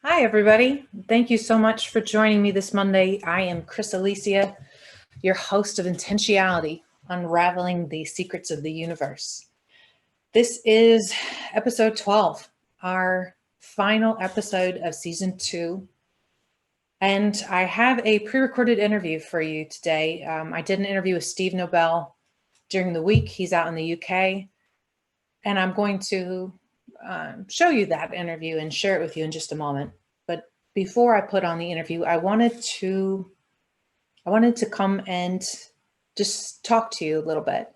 Hi, everybody. Thank you so much for joining me this Monday. I am Chris Alicia, your host of Intentionality, Unraveling the Secrets of the Universe. This is episode 12, our final episode of season 2. And I have a pre-recorded interview for you today. I did an interview with Steve Nobel during the week. He's out in the UK. And I'm going to show you that interview and share it with you in just a moment. But before I put on the interview, I wanted to come and just talk to you a little bit.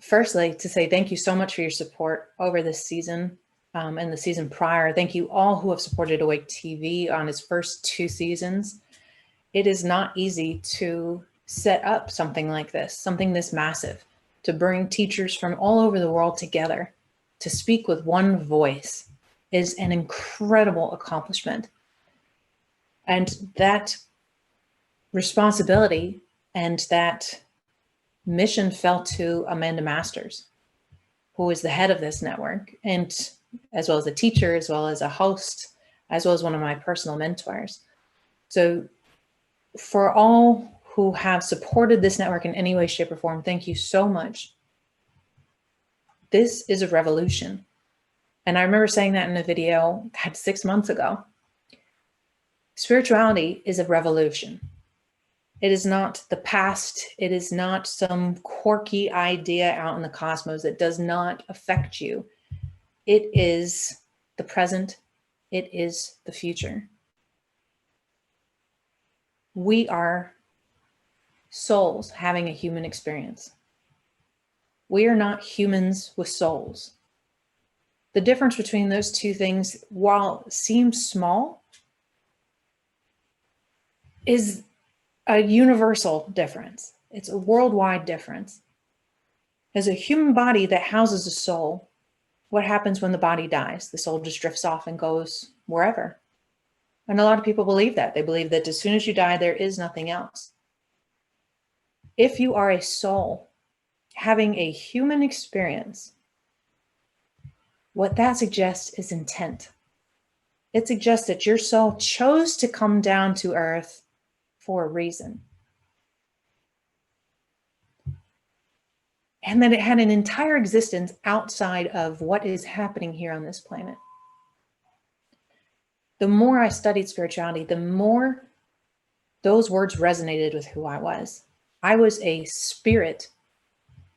Firstly, to say thank you so much for your support over this season and the season prior. Thank you all who have supported Awake TV on its first 2 seasons. It is not easy to set up something like this, something this massive, to bring teachers from all over the world together to speak with one voice is an incredible accomplishment. And that responsibility and that mission fell to Amanda Masters, who is the head of this network, and as well as a teacher, as well as a host, as well as one of my personal mentors. So for all who have supported this network in any way, shape, or form, thank you so much. This is a revolution. And I remember saying that in a video 6 months ago. Spirituality is a revolution. It is not the past. It is not some quirky idea out in the cosmos that does not affect you. It is the present. It is the future. We are souls having a human experience. We are not humans with souls. The difference between those two things, while it seems small, is a universal difference. It's a worldwide difference. As a human body that houses a soul, what happens when the body dies? The soul just drifts off and goes wherever. And a lot of people believe that. They believe that as soon as you die, there is nothing else. If you are a soul having a human experience, what that suggests is intent. It suggests that your soul chose to come down to earth for a reason. And that it had an entire existence outside of what is happening here on this planet. The more I studied spirituality, the more those words resonated with who I was. I was a spirit,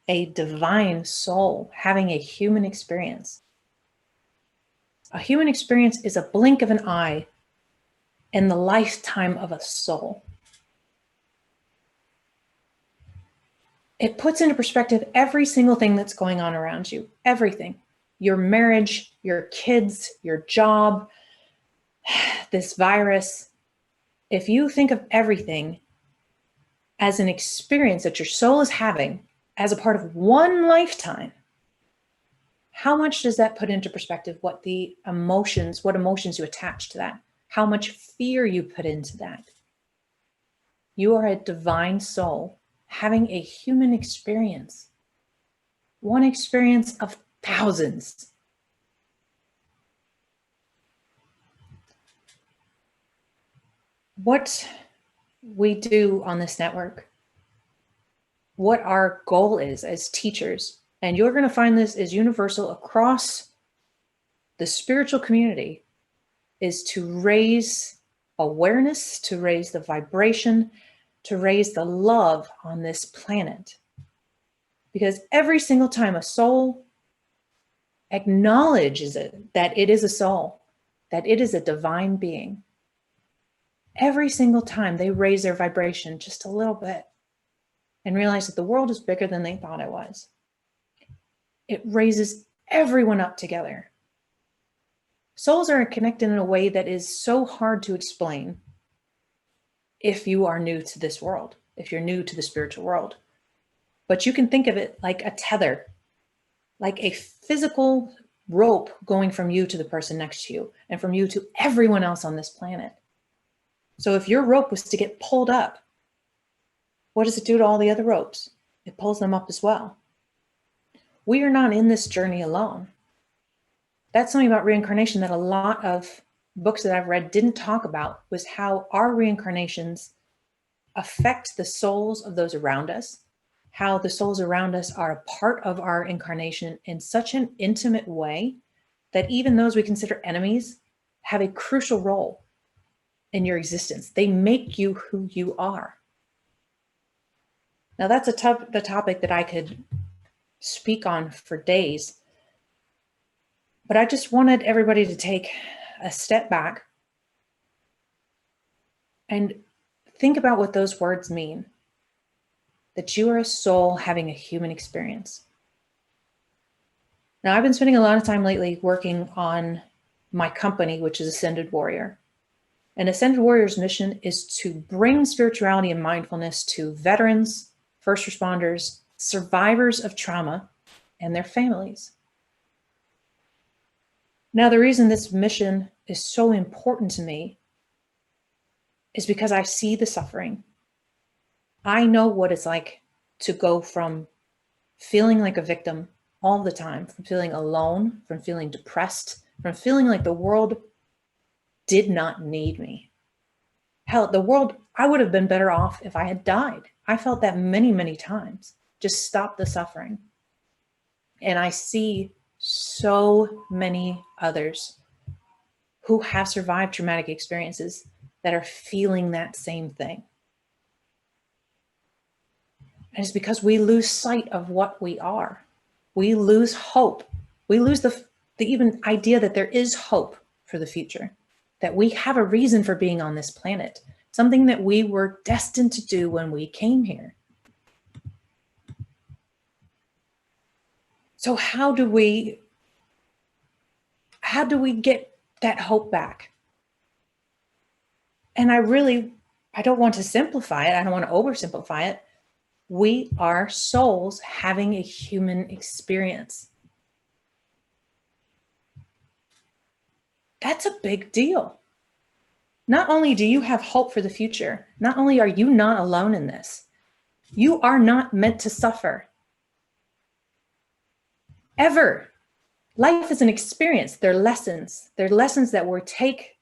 a divine soul having a human experience. A human experience is a blink of an eye in the lifetime of a soul. It puts into perspective every single thing that's going on around you, everything. Your marriage, your kids, your job, this virus. If you think of everything as an experience that your soul is having as a part of one lifetime, how much does that put into perspective what emotions you attach to that? How much fear you put into that? You are a divine soul having a human experience. One experience of thousands. What we do on this network, what our goal is as teachers, and you're going to find this is universal across the spiritual community, is to raise awareness, to raise the vibration, to raise the love on this planet. Because every single time a soul acknowledges that it is a soul, that it is a divine being, every single time they raise their vibration just a little bit and realize that the world is bigger than they thought it was. It raises everyone up together. Souls are connected in a way that is so hard to explain if you are new to this world, if you're new to the spiritual world. But you can think of it like a tether, like a physical rope going from you to the person next to you and from you to everyone else on this planet. So if your rope was to get pulled up, what does it do to all the other ropes? It pulls them up as well. We are not in this journey alone. That's something about reincarnation that a lot of books that I've read didn't talk about was how our reincarnations affect the souls of those around us, how the souls around us are a part of our incarnation in such an intimate way that even those we consider enemies have a crucial role in your existence. They make you who you are. Now, that's the topic that I could speak on for days, but I just wanted everybody to take a step back and think about what those words mean. That you are a soul having a human experience. Now, I've been spending a lot of time lately working on my company, which is Ascended Warrior. And Ascended Warrior's mission is to bring spirituality and mindfulness to veterans, first responders, survivors of trauma, and their families. Now, the reason this mission is so important to me is because I see the suffering. I know what it's like to go from feeling like a victim all the time, from feeling alone, from feeling depressed, from feeling like the world did not need me. Hell, the world, I would have been better off if I had died. I felt that many, many times. Just stop the suffering. And I see so many others who have survived traumatic experiences that are feeling that same thing. And it's because we lose sight of what we are. We lose hope. We lose the even idea that there is hope for the future, that we have a reason for being on this planet, something that we were destined to do when we came here. So how do we get that hope back? And I don't want to simplify it. I don't want to oversimplify it. We are souls having a human experience. That's a big deal. Not only do you have hope for the future, not only are you not alone in this, you are not meant to suffer. Ever. Life is an experience. They're lessons. They're lessons that we take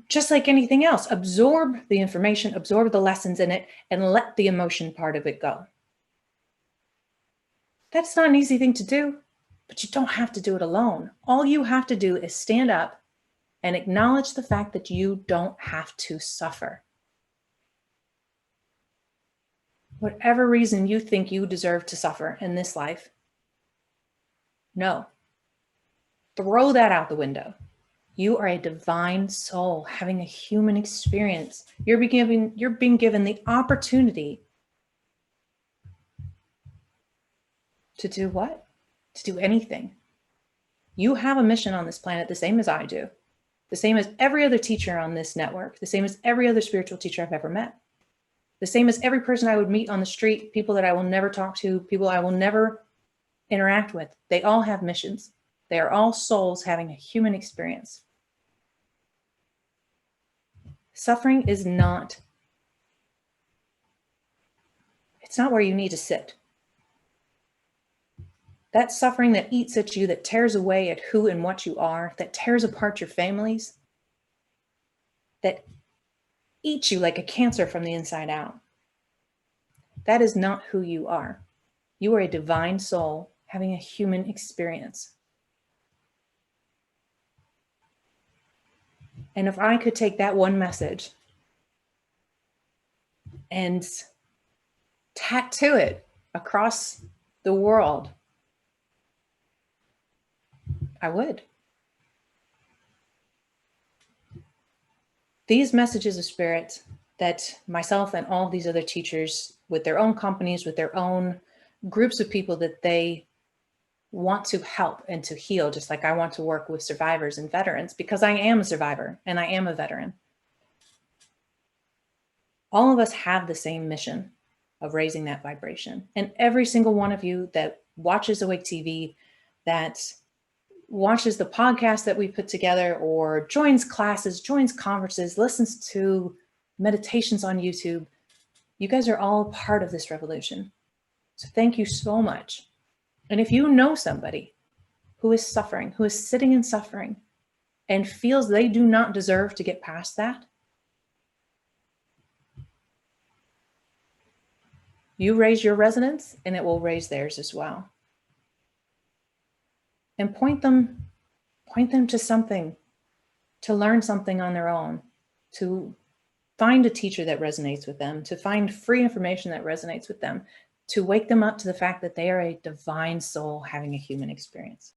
just like anything else. Absorb the information, absorb the lessons in it, and let the emotion part of it go. That's not an easy thing to do, but you don't have to do it alone. All you have to do is stand up and acknowledge the fact that you don't have to suffer. Whatever reason you think you deserve to suffer in this life, no. Throw that out the window. You are a divine soul having a human experience. You're being given the opportunity to do what? To do anything. You have a mission on this planet, the same as I do, the same as every other teacher on this network, the same as every other spiritual teacher I've ever met, the same as every person I would meet on the street, people that I will never talk to, people I will never interact with. They all have missions. They are all souls having a human experience. Suffering is not, it's not where you need to sit. That suffering that eats at you, that tears away at who and what you are, that tears apart your families, that eats you like a cancer from the inside out. That is not who you are. You are a divine soul having a human experience. And if I could take that one message and tattoo it across the world, I would. These messages of spirit that myself and all these other teachers with their own companies, with their own groups of people that they want to help and to heal, just like I want to work with survivors and veterans, because I am a survivor and I am a veteran. All of us have the same mission of raising that vibration. And every single one of you that watches Awake TV, that watches the podcast that we put together, or joins classes, joins conferences, listens to meditations on YouTube, you guys are all part of this revolution. So thank you so much. And if you know somebody who is suffering, who is sitting in suffering, and feels they do not deserve to get past that, you raise your resonance and it will raise theirs as well. And point them to something, to learn something on their own, to find a teacher that resonates with them, to find free information that resonates with them, to wake them up to the fact that they are a divine soul having a human experience.